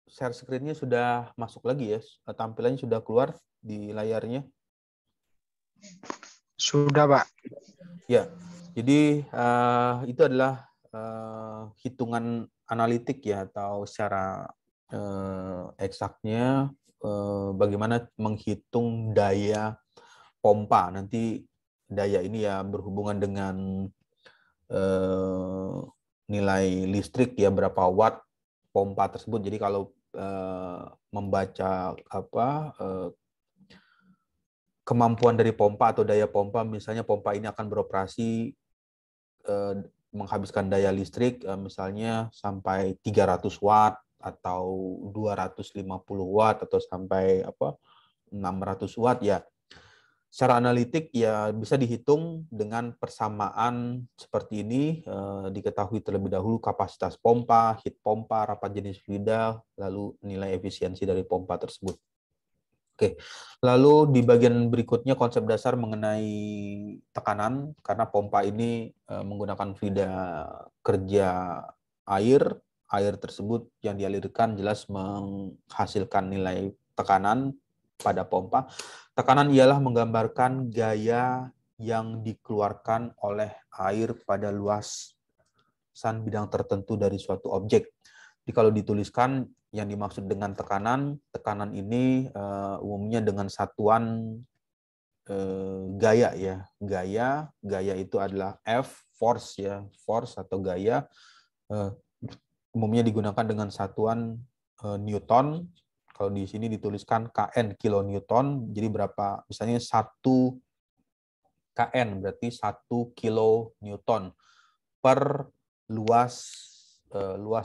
share screen-nya sudah masuk lagi ya? Tampilannya sudah keluar di layarnya? Sudah, Pak. Ya, jadi itu adalah hitungan analitik ya, atau secara eksaknya bagaimana menghitung daya pompa. Nanti daya ini ya berhubungan dengan nilai listrik ya, berapa watt pompa tersebut. Jadi kalau membaca kemampuan dari pompa atau daya pompa, misalnya pompa ini akan beroperasi menghabiskan daya listrik misalnya sampai 300 watt atau 250 watt atau sampai 600 watt ya. Secara analitik ya bisa dihitung dengan persamaan seperti ini, diketahui terlebih dahulu kapasitas pompa, heat pompa, rapat jenis fluida, lalu nilai efisiensi dari pompa tersebut. Oke, lalu di bagian berikutnya konsep dasar mengenai tekanan, karena pompa ini menggunakan fluida kerja air tersebut yang dialirkan jelas menghasilkan nilai tekanan pada pompa. Tekanan ialah menggambarkan gaya yang dikeluarkan oleh air pada luasan bidang tertentu dari suatu objek. Jadi kalau dituliskan yang dimaksud dengan tekanan ini umumnya dengan satuan gaya ya. Gaya itu adalah F, force ya, force atau gaya. Umumnya digunakan dengan satuan Newton. Kalau di sini dituliskan Kn, kilonewton, jadi berapa? Misalnya 1 Kn berarti 1 kilonewton per luas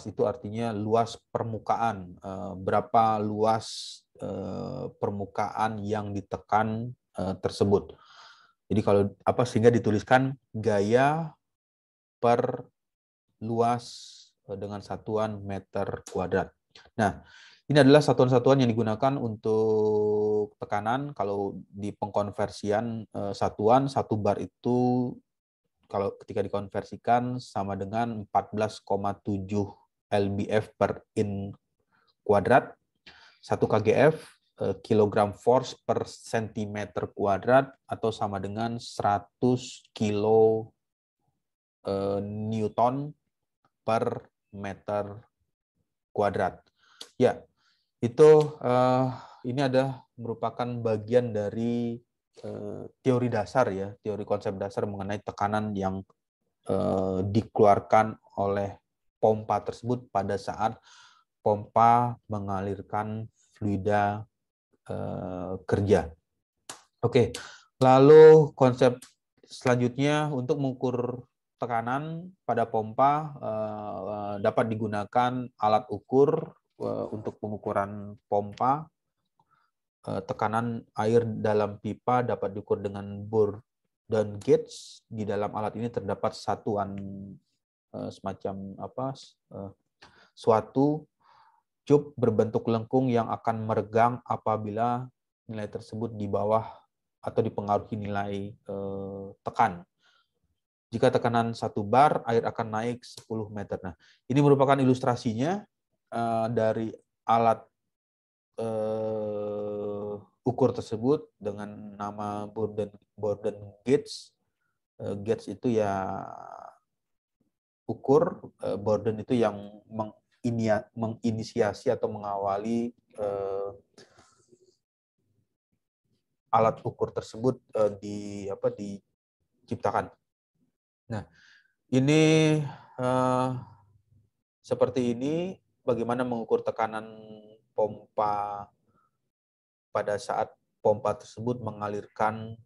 itu artinya luas permukaan, berapa luas permukaan yang ditekan tersebut. Jadi kalau sehingga dituliskan gaya per luas dengan satuan meter kuadrat. Nah, ini adalah satuan-satuan yang digunakan untuk tekanan. Kalau di pengkonversian satuan, 1 bar itu kalau ketika dikonversikan sama dengan 14,7 lbf per in kuadrat. 1 kgf, kilogram force per sentimeter kuadrat, atau sama dengan 100 kilo newton per meter kuadrat. Ya, itu ini adalah merupakan bagian dari teori dasar ya, teori konsep dasar mengenai tekanan yang dikeluarkan oleh pompa tersebut pada saat pompa mengalirkan fluida kerja. Oke, lalu konsep selanjutnya untuk mengukur tekanan pada pompa dapat digunakan alat ukur untuk pengukuran pompa. Tekanan air dalam pipa dapat diukur dengan bor dan gauge. Di dalam alat ini terdapat satuan semacam suatu cup berbentuk lengkung yang akan meregang apabila nilai tersebut di bawah atau dipengaruhi nilai tekan. Jika tekanan 1 bar, air akan naik 10 meter. Nah, ini merupakan ilustrasinya dari alat ukur tersebut dengan nama Borden gauge. Gauge itu ya ukur, Borden itu yang menginisiasi atau mengawali alat ukur tersebut diciptakan. Nah, ini seperti ini bagaimana mengukur tekanan pompa pada saat pompa tersebut mengalirkan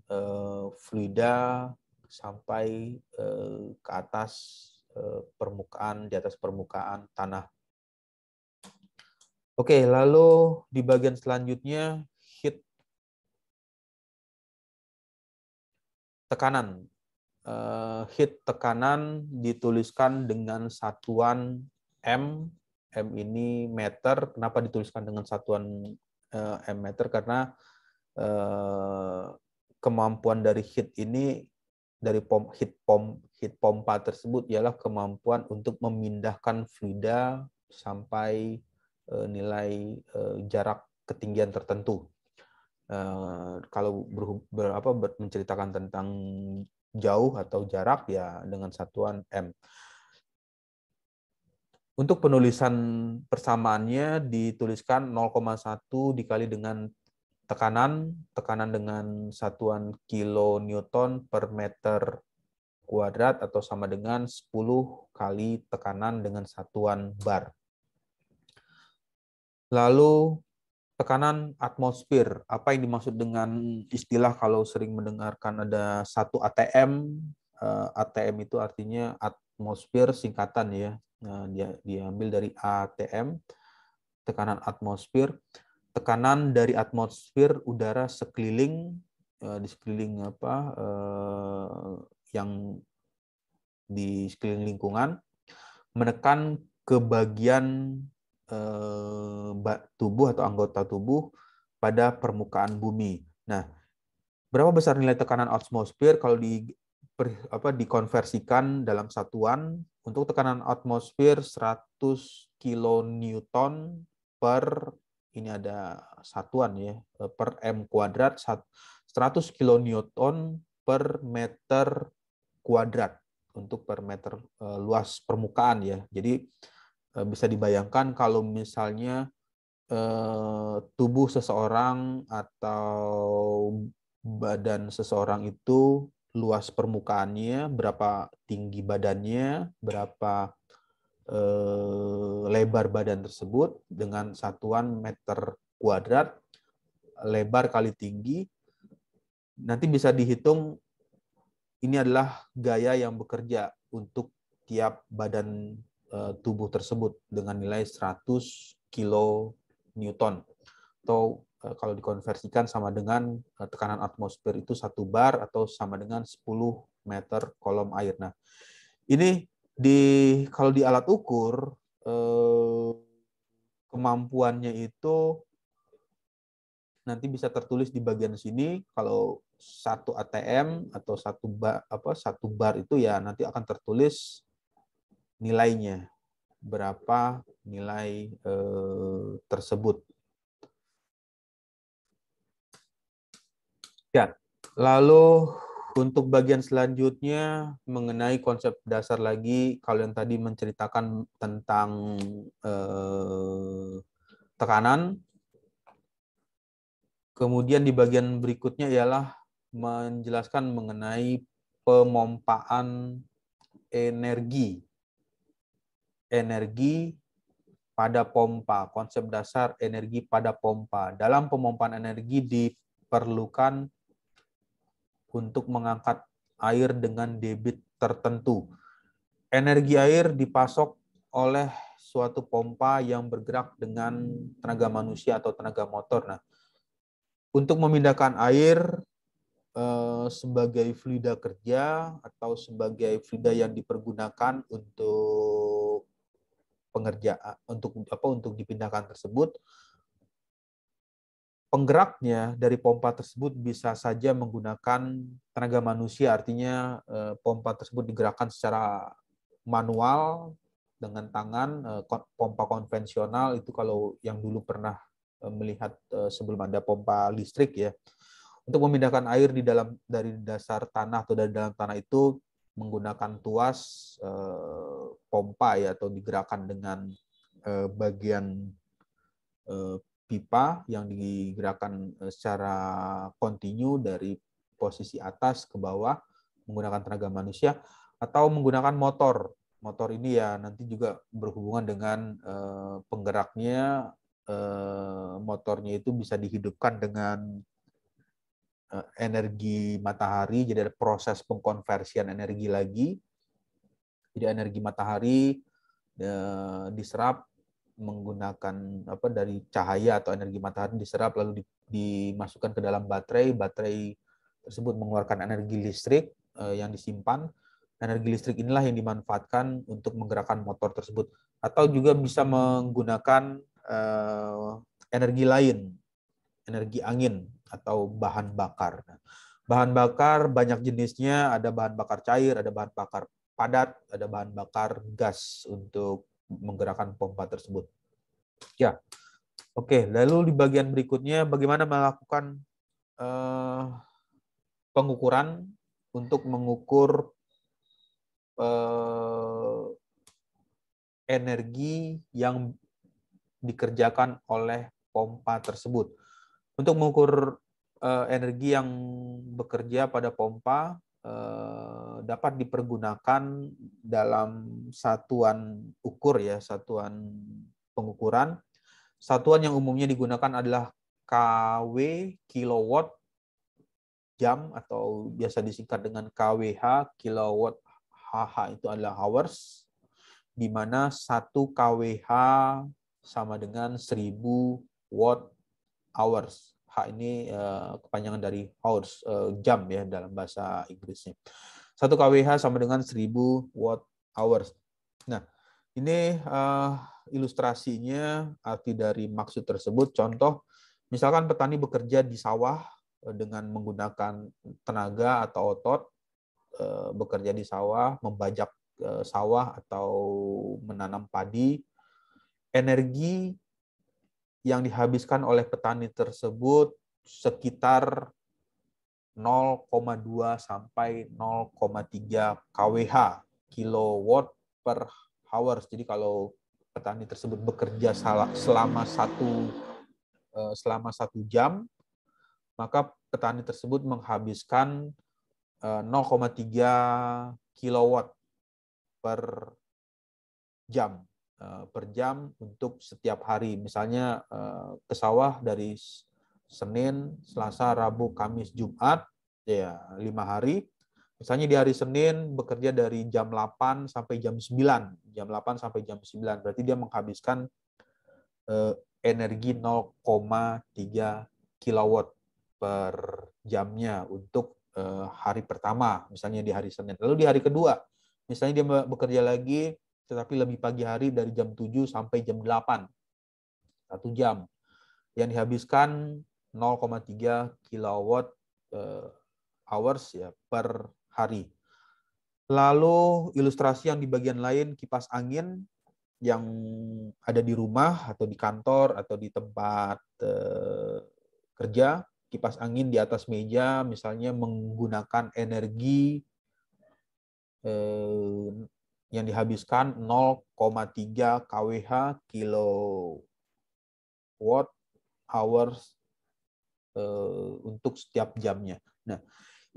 fluida sampai ke atas permukaan, di atas permukaan tanah. Oke, lalu di bagian selanjutnya heat tekanan. Heat tekanan dituliskan dengan satuan M. M ini meter. Kenapa dituliskan dengan satuan M meter? Karena kemampuan dari heat ini, dari heat pompa tersebut ialah kemampuan untuk memindahkan fluida sampai nilai jarak ketinggian tertentu. Kalau menceritakan tentang jauh atau jarak ya dengan satuan m. Untuk penulisan persamaannya dituliskan 0,1 dikali dengan tekanan dengan satuan kilonewton per meter kuadrat atau sama dengan 10 kali tekanan dengan satuan bar. Lalu tekanan atmosfer. Apa yang dimaksud dengan istilah kalau sering mendengarkan ada 1 atm? ATM itu artinya atmosfer singkatan ya. Nah, dia diambil dari ATM, tekanan atmosfer. Tekanan dari atmosfer udara sekeliling di sekeliling yang di sekeliling lingkungan menekan ke bagian tubuh atau anggota tubuh pada permukaan bumi. Nah, berapa besar nilai tekanan atmosfer kalau dikonversikan dalam satuan? Untuk tekanan atmosfer 100 kilonewton per, ini ada satuan ya, per m kuadrat, 100 kilonewton per meter kuadrat untuk per meter luas permukaan ya. Jadi bisa dibayangkan kalau misalnya tubuh seseorang atau badan seseorang itu luas permukaannya, berapa tinggi badannya, berapa lebar badan tersebut dengan satuan meter kuadrat, lebar kali tinggi, nanti bisa dihitung ini adalah gaya yang bekerja untuk tiap badan tubuh tersebut dengan nilai 100 kilonewton. Atau kalau dikonversikan sama dengan tekanan atmosfer itu 1 bar atau sama dengan 10 meter kolom air. Nah, ini kalau di alat ukur kemampuannya itu nanti bisa tertulis di bagian sini. Kalau 1 ATM atau 1 bar itu ya nanti akan tertulis nilainya, berapa nilai tersebut. Ya, lalu untuk bagian selanjutnya mengenai konsep dasar lagi, kalau yang tadi menceritakan tentang tekanan, kemudian di bagian berikutnya ialah menjelaskan mengenai pemompaan energi pada pompa, konsep dasar energi pada pompa. Dalam pemompaan energi diperlukan untuk mengangkat air dengan debit tertentu. Energi air dipasok oleh suatu pompa yang bergerak dengan tenaga manusia atau tenaga motor. Nah, untuk memindahkan air sebagai fluida kerja atau sebagai fluida yang dipergunakan untuk pengerjaan untuk dipindahkan tersebut, penggeraknya dari pompa tersebut bisa saja menggunakan tenaga manusia, artinya pompa tersebut digerakkan secara manual dengan tangan. Pompa konvensional itu kalau yang dulu pernah melihat sebelum ada pompa listrik ya, untuk memindahkan air dari dasar tanah atau dari dalam tanah itu menggunakan tuas pompa ya, atau digerakkan dengan bagian pipa yang digerakkan secara kontinu dari posisi atas ke bawah menggunakan tenaga manusia, atau menggunakan motor. Motor ini ya nanti juga berhubungan dengan penggeraknya. Motornya itu bisa dihidupkan dengan energi matahari, jadi ada proses pengkonversian energi lagi. Jadi energi matahari diserap menggunakan dari cahaya atau energi matahari diserap lalu dimasukkan ke dalam baterai. Baterai tersebut mengeluarkan energi listrik yang disimpan. Energi listrik inilah yang dimanfaatkan untuk menggerakkan motor tersebut. Atau juga bisa menggunakan energi lain, energi angin atau bahan bakar. Bahan bakar banyak jenisnya, ada bahan bakar cair, ada bahan bakar padat, ada bahan bakar gas untuk menggerakkan pompa tersebut. Ya, oke. Lalu di bagian berikutnya, bagaimana melakukan pengukuran untuk mengukur energi yang dikerjakan oleh pompa tersebut. Untuk mengukur energi yang bekerja pada pompa dapat dipergunakan dalam satuan ukur ya, satuan pengukuran. Satuan yang umumnya digunakan adalah kW, kilowatt jam, atau biasa disingkat dengan KWH, kilowatt. HH itu adalah hours, di mana 1 kWh sama dengan 1000 watt hours. H ini kepanjangan dari hours, jam ya dalam bahasa Inggrisnya. 1 kWh sama dengan 1000 watt hours. Nah, ini ilustrasinya, arti dari maksud tersebut. Contoh, misalkan petani bekerja di sawah dengan menggunakan tenaga atau otot, bekerja di sawah, membajak sawah atau menanam padi, energi yang dihabiskan oleh petani tersebut sekitar 0,2 sampai 0,3 kWh, kilowatt per hours. Jadi kalau petani tersebut bekerja selama satu jam, maka petani tersebut menghabiskan 0,3 kilowatt per jam untuk setiap hari. Misalnya ke sawah dari Senin, Selasa, Rabu, Kamis, Jumat, ya 5 hari. Misalnya di hari Senin bekerja dari jam 8 sampai jam 9. Jam 8 sampai jam 9. Berarti dia menghabiskan energi 0,3 kilowatt per jamnya untuk hari pertama, misalnya di hari Senin. Lalu di hari kedua, misalnya dia bekerja lagi, tetapi lebih pagi hari dari jam 7 sampai jam 8. 1 jam. Yang dihabiskan 0,3 kilowatt hours ya per hari. Lalu ilustrasi yang di bagian lain, kipas angin yang ada di rumah atau di kantor atau di tempat kerja. Kipas angin di atas meja misalnya menggunakan energi yang dihabiskan 0,3 kWh, kilowatt hours untuk setiap jamnya. Nah,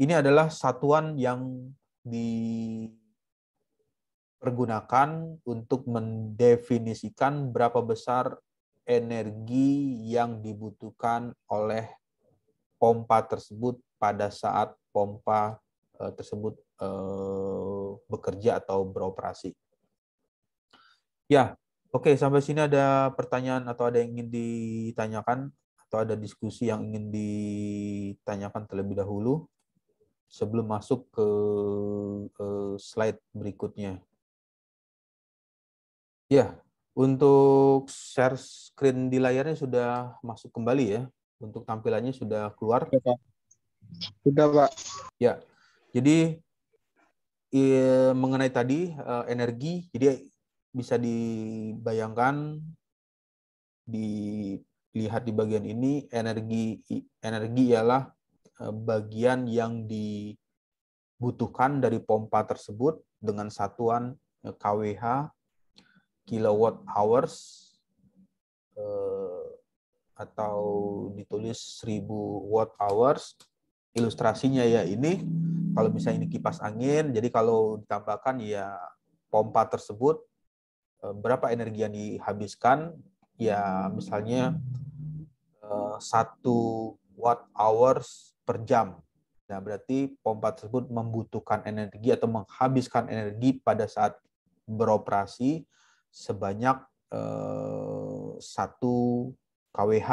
ini adalah satuan yang dipergunakan untuk mendefinisikan berapa besar energi yang dibutuhkan oleh pompa tersebut pada saat pompa tersebut bekerja atau beroperasi. Ya, oke, sampai sini ada pertanyaan atau ada yang ingin ditanyakan atau ada diskusi yang ingin ditanyakan terlebih dahulu sebelum masuk ke slide berikutnya. Ya, untuk share screen di layarnya sudah masuk kembali ya. Untuk tampilannya sudah keluar. Sudah, Pak. Ya, jadi mengenai tadi energi, jadi bisa dibayangkan, dilihat di bagian ini, energi ialah bagian yang dibutuhkan dari pompa tersebut dengan satuan kWh, kilowatt hours, atau ditulis 1000 watt hours. Ilustrasinya ya ini, kalau misalnya ini kipas angin, jadi kalau ditambahkan ya pompa tersebut, berapa energi yang dihabiskan, ya misalnya 1 watt hours per jam. Nah, berarti pompa tersebut membutuhkan energi atau menghabiskan energi pada saat beroperasi sebanyak 1 kWh,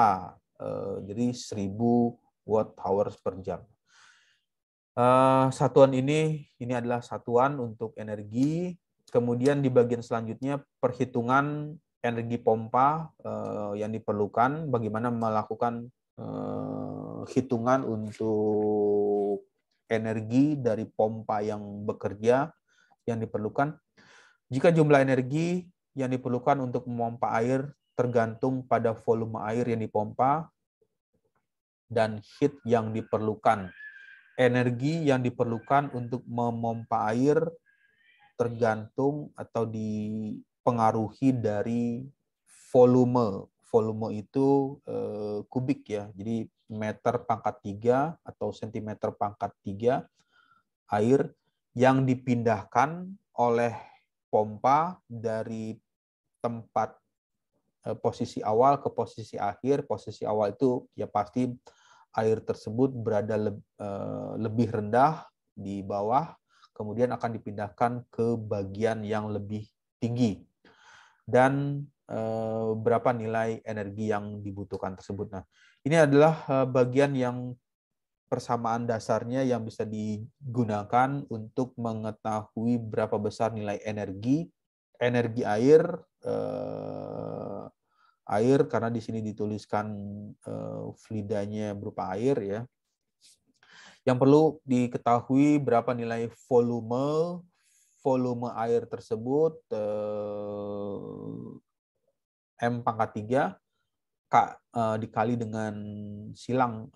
jadi 1000 watt hours per jam. Satuan ini adalah satuan untuk energi. Kemudian di bagian selanjutnya perhitungan energi pompa yang diperlukan, bagaimana melakukan hitungan untuk energi dari pompa yang bekerja yang diperlukan. Jika jumlah energi yang diperlukan untuk memompa air tergantung pada volume air yang dipompa dan heat yang diperlukan. Energi yang diperlukan untuk memompa air tergantung atau dipengaruhi dari volume. Volume itu kubik ya. Jadi meter pangkat 3 atau sentimeter pangkat 3 air yang dipindahkan oleh pompa dari tempat posisi awal ke posisi akhir. Posisi awal itu ya pasti air tersebut berada lebih rendah di bawah, kemudian akan dipindahkan ke bagian yang lebih tinggi. Dan berapa nilai energi yang dibutuhkan tersebut. Nah, ini adalah bagian yang persamaan dasarnya yang bisa digunakan untuk mengetahui berapa besar nilai energi air, karena di sini dituliskan fluidanya berupa air ya. Yang perlu diketahui berapa nilai volume air tersebut, M pangkat 3 dikali dengan silang,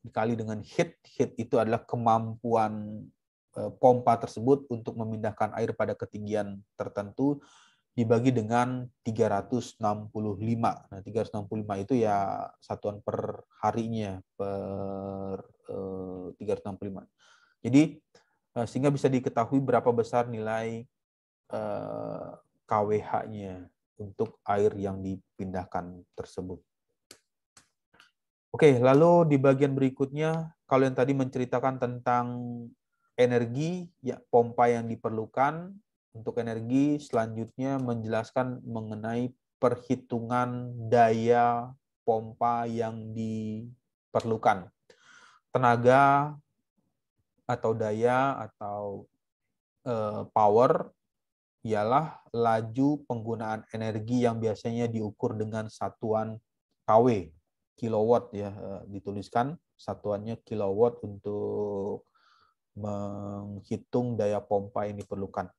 dikali dengan heat. Heat itu adalah kemampuan pompa tersebut untuk memindahkan air pada ketinggian tertentu, dibagi dengan 365. Nah, 365 itu ya satuan per harinya, per 365. Jadi sehingga bisa diketahui berapa besar nilai kWh-nya untuk air yang dipindahkan tersebut. Oke, lalu di bagian berikutnya, kalau yang tadi menceritakan tentang energi ya, pompa yang diperlukan untuk energi, selanjutnya menjelaskan mengenai perhitungan daya pompa yang diperlukan. Tenaga atau daya atau power ialah laju penggunaan energi yang biasanya diukur dengan satuan kW, kilowatt ya, dituliskan satuannya kilowatt untuk menghitung daya pompa yang diperlukan.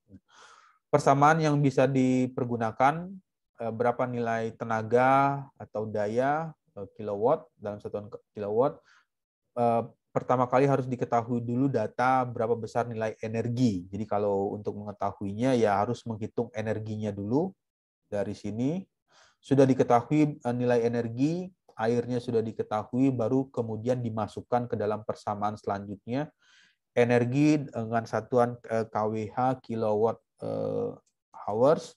Persamaan yang bisa dipergunakan, berapa nilai tenaga atau daya kilowatt dalam satuan kilowatt. Pertama kali harus diketahui dulu data berapa besar nilai energi. Jadi kalau untuk mengetahuinya ya harus menghitung energinya dulu. Dari sini sudah diketahui nilai energi, airnya sudah diketahui, baru kemudian dimasukkan ke dalam persamaan selanjutnya. Energi dengan satuan kWh, kilowatt hours,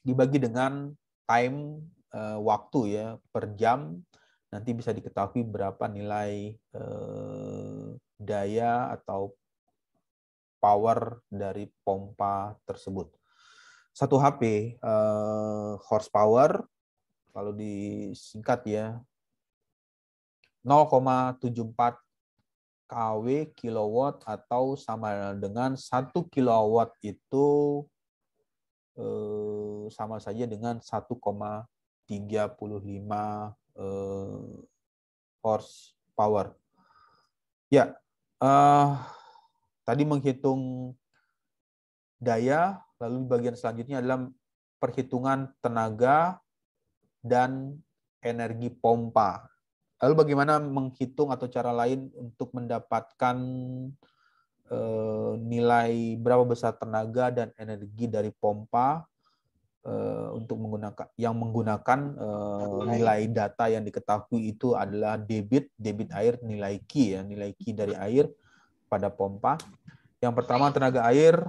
dibagi dengan time, waktu ya, per jam. Nanti bisa diketahui berapa nilai daya atau power dari pompa tersebut. 1 HP horsepower, kalau disingkat ya, 0,74 kW kilowatt, atau sama dengan 1 kilowatt itu sama saja dengan 1,35 horsepower. Ya, tadi menghitung daya, lalu bagian selanjutnya adalah perhitungan tenaga dan energi pompa. Lalu bagaimana menghitung atau cara lain untuk mendapatkan nilai berapa besar tenaga dan energi dari pompa untuk menggunakan nilai data yang diketahui itu adalah debit air, nilai Q ya, nilai Q dari air pada pompa. Yang pertama tenaga air.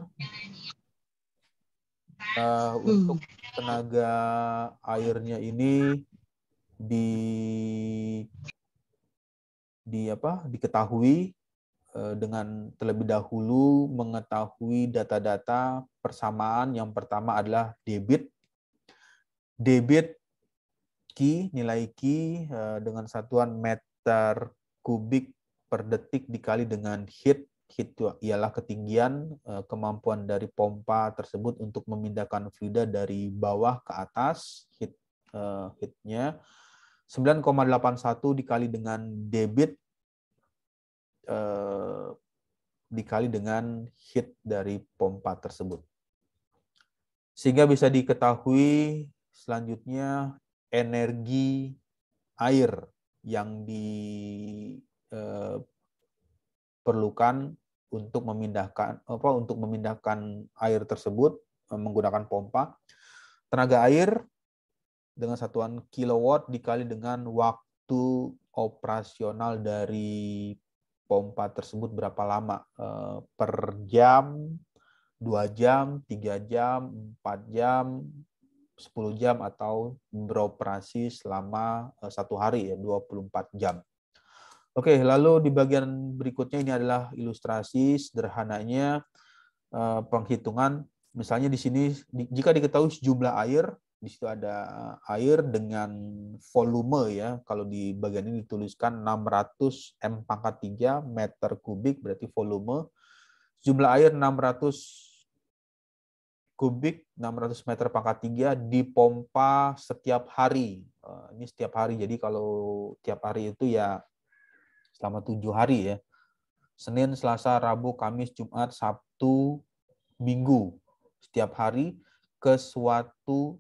Untuk tenaga airnya ini diketahui dengan terlebih dahulu mengetahui data-data persamaan. Yang pertama adalah debit Q, nilai Q dengan satuan meter kubik per detik dikali dengan heat. Heat ialah ketinggian, kemampuan dari pompa tersebut untuk memindahkan fluida dari bawah ke atas. Heatnya 9,81 dikali dengan debit dikali dengan heat dari pompa tersebut. Sehingga bisa diketahui selanjutnya energi air yang diperlukan untuk memindahkan air tersebut menggunakan pompa. Tenaga air dengan satuan kilowatt dikali dengan waktu operasional dari pompa tersebut berapa lama, per jam, 2 jam, 3 jam, 4 jam, 10 jam, atau beroperasi selama 1 hari, ya 24 jam. Oke, lalu di bagian berikutnya ini adalah ilustrasi sederhananya penghitungan. Misalnya di sini jika diketahui sejumlah air, di situ ada air dengan volume, ya. Kalau di bagian ini dituliskan 600 M⁻³ meter kubik, berarti volume. Jumlah air 600 kubik, 600 meter⁻³ dipompa setiap hari. Ini setiap hari, jadi kalau tiap hari itu ya selama 7 hari, ya. Senin, Selasa, Rabu, Kamis, Jumat, Sabtu, Minggu. Setiap hari ke suatu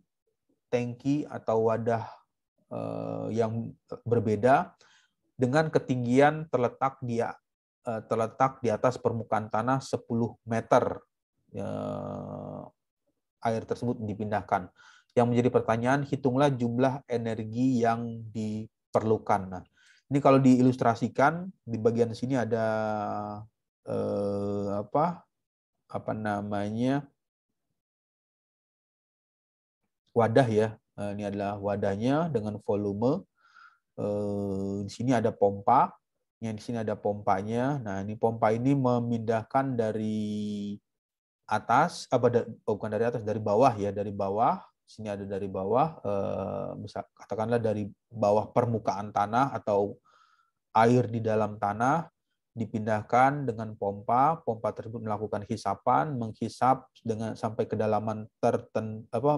tangki atau wadah yang berbeda dengan ketinggian terletak di atas permukaan tanah 10 meter. Air tersebut dipindahkan. Yang menjadi pertanyaan, hitunglah jumlah energi yang diperlukan. Nah, ini kalau diilustrasikan di bagian sini ada wadah, ya. Ini adalah wadahnya dengan volume. Di sini ada pompa. Yang di sini ada pompanya. Nah, ini pompa ini memindahkan dari atas, bukan dari atas, dari bawah, ya, dari bawah. Sini ada dari bawah, bisa katakanlah dari bawah permukaan tanah atau air di dalam tanah, dipindahkan dengan pompa. Pompa tersebut melakukan hisapan, menghisap dengan sampai kedalaman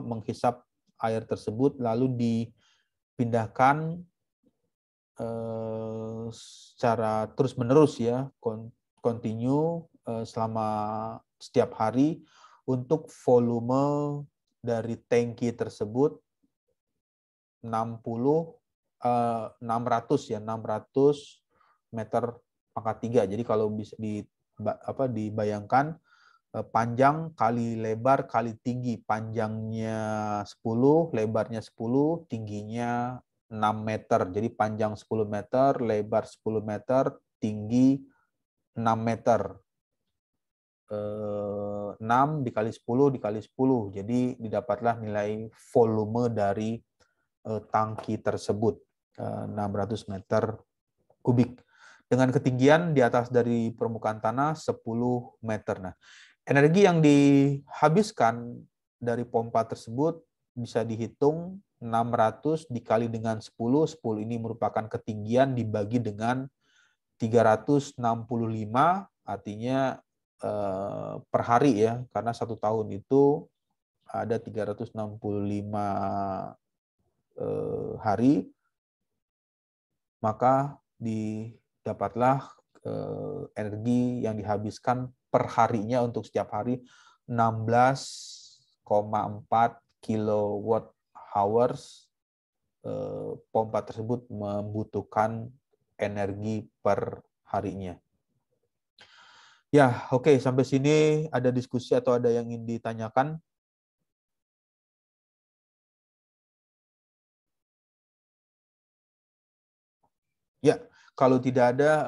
menghisap air tersebut, lalu dipindahkan secara terus-menerus, ya, continue selama setiap hari untuk volume dari tangki tersebut 600 meter⁻³. Jadi kalau bisa dibayangkan, panjang kali lebar kali tinggi. Panjangnya 10, lebarnya 10, tingginya 6 meter. Jadi panjang 10 meter, lebar 10 meter, tinggi 6 meter. 6 dikali 10 dikali 10. Jadi didapatlah nilai volume dari tangki tersebut, 600 meter kubik. Dengan ketinggian di atas dari permukaan tanah 10 meter. Nah, energi yang dihabiskan dari pompa tersebut bisa dihitung 600 dikali dengan 10. 10 ini merupakan ketinggian dibagi dengan 365, artinya per hari, ya, karena 1 tahun itu ada 365 hari, maka didapatlah energi yang dihabiskan per harinya untuk setiap hari 16,4 kilowatt hours. Pompa tersebut membutuhkan energi per harinya. Ya, oke, sampai sini ada diskusi atau ada yang ingin ditanyakan? Ya, kalau tidak ada,